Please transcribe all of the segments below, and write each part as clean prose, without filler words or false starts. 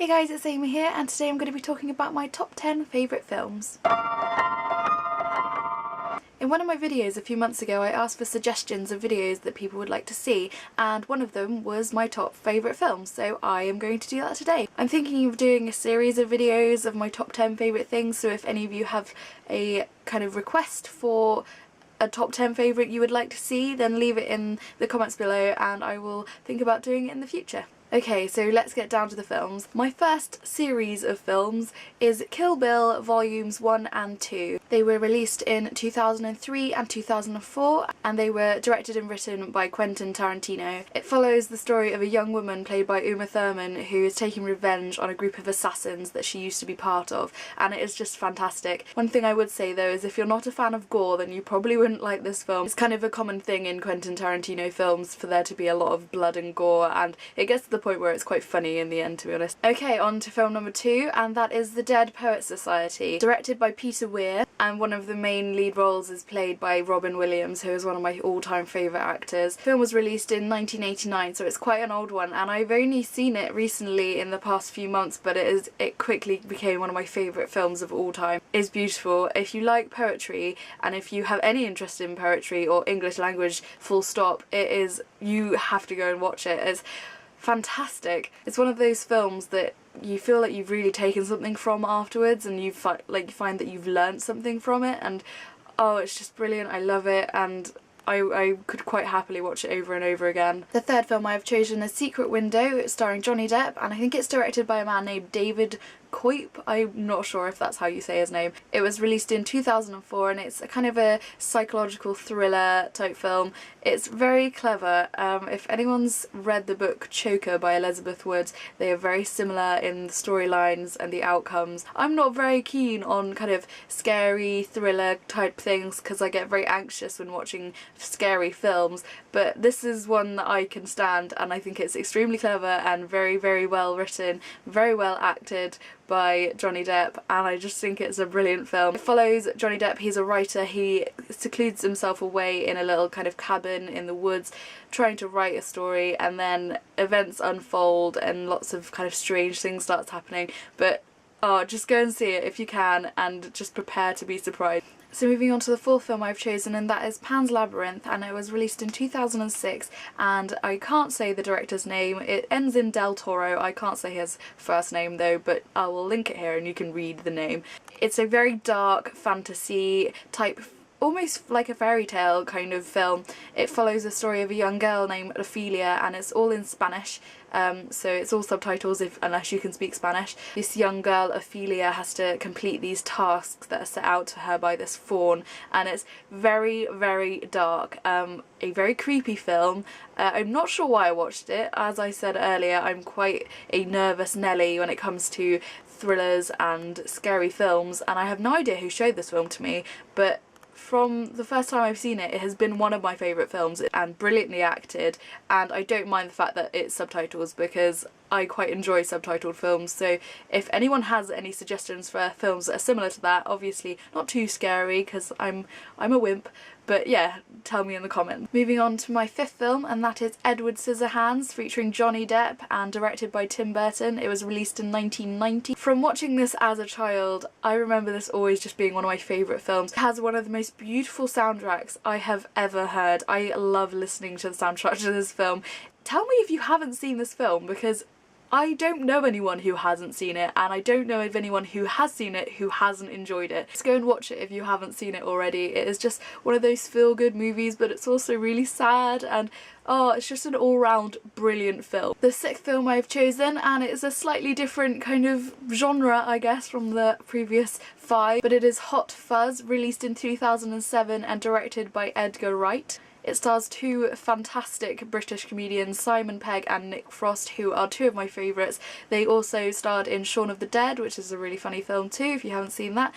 Hey guys, it's Amy here, and today I'm going to be talking about my top 10 favourite films. In one of my videos a few months ago I asked for suggestions of videos that people would like to see, and one of them was my top favourite films, so I am going to do that today. I'm thinking of doing a series of videos of my top 10 favourite things, so if any of you have a kind of request for a top 10 favourite you would like to see, then leave it in the comments below and I will think about doing it in the future. Okay, so let's get down to the films. My first series of films is Kill Bill Volumes 1 and 2. They were released in 2003 and 2004 and they were directed and written by Quentin Tarantino. It follows the story of a young woman played by Uma Thurman who is taking revenge on a group of assassins that she used to be part of, and it is just fantastic. One thing I would say though is if you're not a fan of gore then you probably wouldn't like this film. It's kind of a common thing in Quentin Tarantino films for there to be a lot of blood and gore, and it gets to the point where it's quite funny in the end, to be honest. Okay, on to film number 2, and that is The Dead Poets Society, directed by Peter Weir, and one of the main lead roles is played by Robin Williams, who is one of my all-time favourite actors. The film was released in 1989, so it's quite an old one, and I've only seen it recently in the past few months, but it quickly became one of my favourite films of all time. It's beautiful. If you like poetry, and if you have any interest in poetry or English language full stop, you have to go and watch it. It's fantastic. It's one of those films that you feel like you've really taken something from afterwards, and you find that you've learnt something from it, and oh, it's just brilliant. I love it, and I could quite happily watch it over and over again. The third film I have chosen is Secret Window, starring Johnny Depp, and I think it's directed by a man named David Coip. I'm not sure if that's how you say his name. It was released in 2004 and it's a kind of a psychological thriller type film. It's very clever. If anyone's read the book Choker by Elizabeth Woods, they are very similar in the storylines and the outcomes. I'm not very keen on kind of scary thriller type things because I get very anxious when watching scary films, but this is one that I can stand, and I think it's extremely clever and very, very well written, very well acted by Johnny Depp, and I just think it's a brilliant film. It follows Johnny Depp. He's a writer. He secludes himself away in a little kind of cabin in the woods trying to write a story, and then events unfold and lots of kind of strange things starts happening, but oh, just go and see it if you can and just prepare to be surprised. So moving on to the fourth film I've chosen, and that is Pan's Labyrinth, and it was released in 2006, and I can't say the director's name. It ends in Del Toro. I can't say his first name though, but I will link it here and you can read the name. It's a very dark fantasy type, almost like a fairy tale kind of film. It follows the story of a young girl named Ophelia, and it's all in Spanish, so it's all subtitles unless you can speak Spanish. This young girl Ophelia has to complete these tasks that are set out to her by this faun, and it's very, very dark. A very creepy film. I'm not sure why I watched it. As I said earlier, I'm quite a nervous Nelly when it comes to thrillers and scary films, and I have no idea who showed this film to me, but from the first time I've seen it, it has been one of my favourite films and brilliantly acted, and I don't mind the fact that it's subtitles because I quite enjoy subtitled films. So if anyone has any suggestions for films that are similar to that, obviously not too scary because I'm a wimp, but yeah, tell me in the comments. Moving on to my fifth film, and that is Edward Scissorhands, featuring Johnny Depp and directed by Tim Burton. It was released in 1990. From watching this as a child, I remember this always just being one of my favourite films. It has one of the most beautiful soundtracks I have ever heard. I love listening to the soundtrack to this film. Tell me if you haven't seen this film, because I don't know anyone who hasn't seen it, and I don't know of anyone who has seen it who hasn't enjoyed it. Just go and watch it if you haven't seen it already. It is just one of those feel-good movies, but it's also really sad, and oh, it's just an all-round brilliant film. The sixth film I've chosen, and it's a slightly different kind of genre, I guess, from the previous 5, but it is Hot Fuzz, released in 2007 and directed by Edgar Wright. It stars two fantastic British comedians, Simon Pegg and Nick Frost, who are two of my favourites. They also starred in Shaun of the Dead, which is a really funny film too, if you haven't seen that.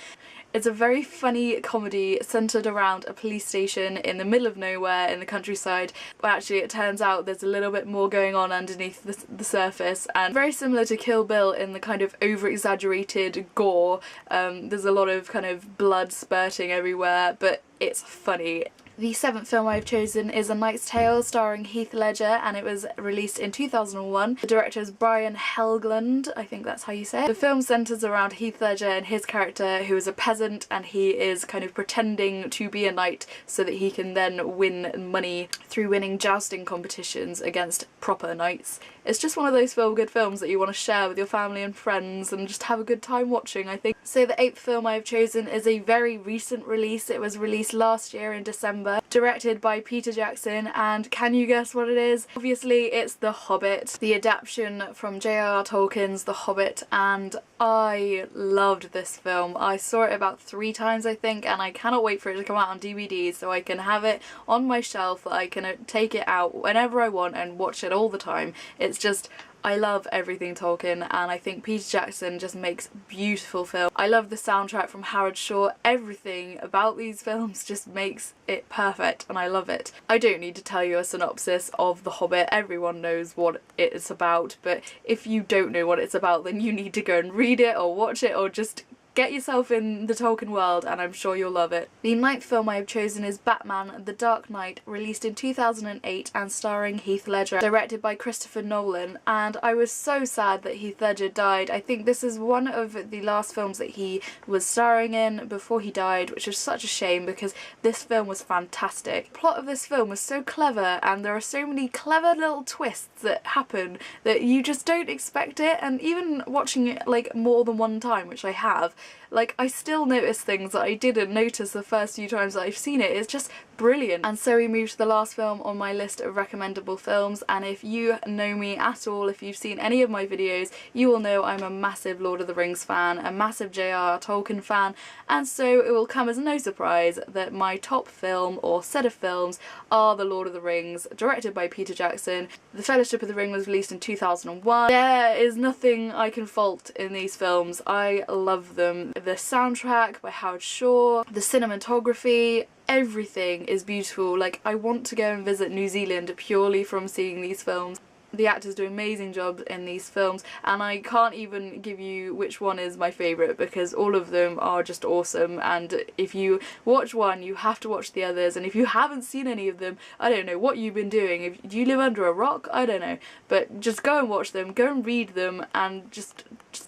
It's a very funny comedy centred around a police station in the middle of nowhere in the countryside, but actually it turns out there's a little bit more going on underneath the surface, and very similar to Kill Bill in the kind of over-exaggerated gore. There's a lot of kind of blood spurting everywhere, but it's funny. The 7th film I've chosen is A Knight's Tale starring Heath Ledger, and it was released in 2001. The director is Brian Helgeland, I think that's how you say it. The film centres around Heath Ledger and his character, who is a peasant, and he is kind of pretending to be a knight so that he can then win money through winning jousting competitions against proper knights. It's just one of those feel-good films that you want to share with your family and friends and just have a good time watching, I think. So the 8th film I've chosen is a very recent release. It was released last year in December, directed by Peter Jackson, and can you guess what it is? Obviously it's The Hobbit, the adaptation from J.R.R. Tolkien's The Hobbit, and I loved this film. I saw it about 3 times I think, and I cannot wait for it to come out on DVD so I can have it on my shelf that I can take it out whenever I want and watch it all the time. It's just, I love everything Tolkien, and I think Peter Jackson just makes beautiful films. I love the soundtrack from Howard Shore. Everything about these films just makes it perfect, and I love it. I don't need to tell you a synopsis of The Hobbit. Everyone knows what it is about, but if you don't know what it's about, then you need to go and read it or watch it or just get yourself in the Tolkien world, and I'm sure you'll love it. The 9th film I have chosen is Batman: The Dark Knight, released in 2008 and starring Heath Ledger, directed by Christopher Nolan, and I was so sad that Heath Ledger died. I think this is one of the last films that he was starring in before he died, which is such a shame because this film was fantastic. The plot of this film was so clever, and there are so many clever little twists that happen that you just don't expect it, and even watching it like more than one time, which I have, like I still notice things that I didn't notice the first few times that I've seen it. It's just brilliant. And so we move to the last film on my list of recommendable films, and if you know me at all, if you've seen any of my videos, you will know I'm a massive Lord of the Rings fan, a massive J.R.R. Tolkien fan, and so it will come as no surprise that my top film or set of films are The Lord of the Rings, directed by Peter Jackson. The Fellowship of the Ring was released in 2001. There is nothing I can fault in these films. I love them. The soundtrack by Howard Shore, the cinematography, everything is beautiful. Like, I want to go and visit New Zealand purely from seeing these films. The actors do amazing jobs in these films, and I can't even give you which one is my favourite because all of them are just awesome, and if you watch one you have to watch the others, and if you haven't seen any of them, I don't know what you've been doing. Do you live under a rock? I don't know, but just go and watch them, go and read them, and just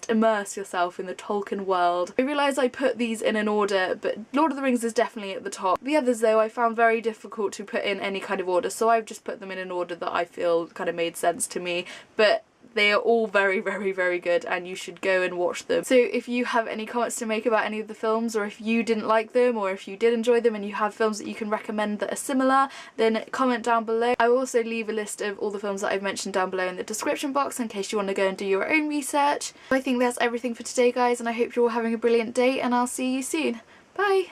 immerse yourself in the Tolkien world. I realise I put these in an order, but Lord of the Rings is definitely at the top. The others though I found very difficult to put in any kind of order, so I've just put them in an order that I feel kind of made sense to me, but they are all very, very, very good, and you should go and watch them. So if you have any comments to make about any of the films, or if you didn't like them, or if you did enjoy them and you have films that you can recommend that are similar, then comment down below. I will also leave a list of all the films that I've mentioned down below in the description box in case you want to go and do your own research. I think that's everything for today guys, and I hope you're all having a brilliant day, and I'll see you soon. Bye!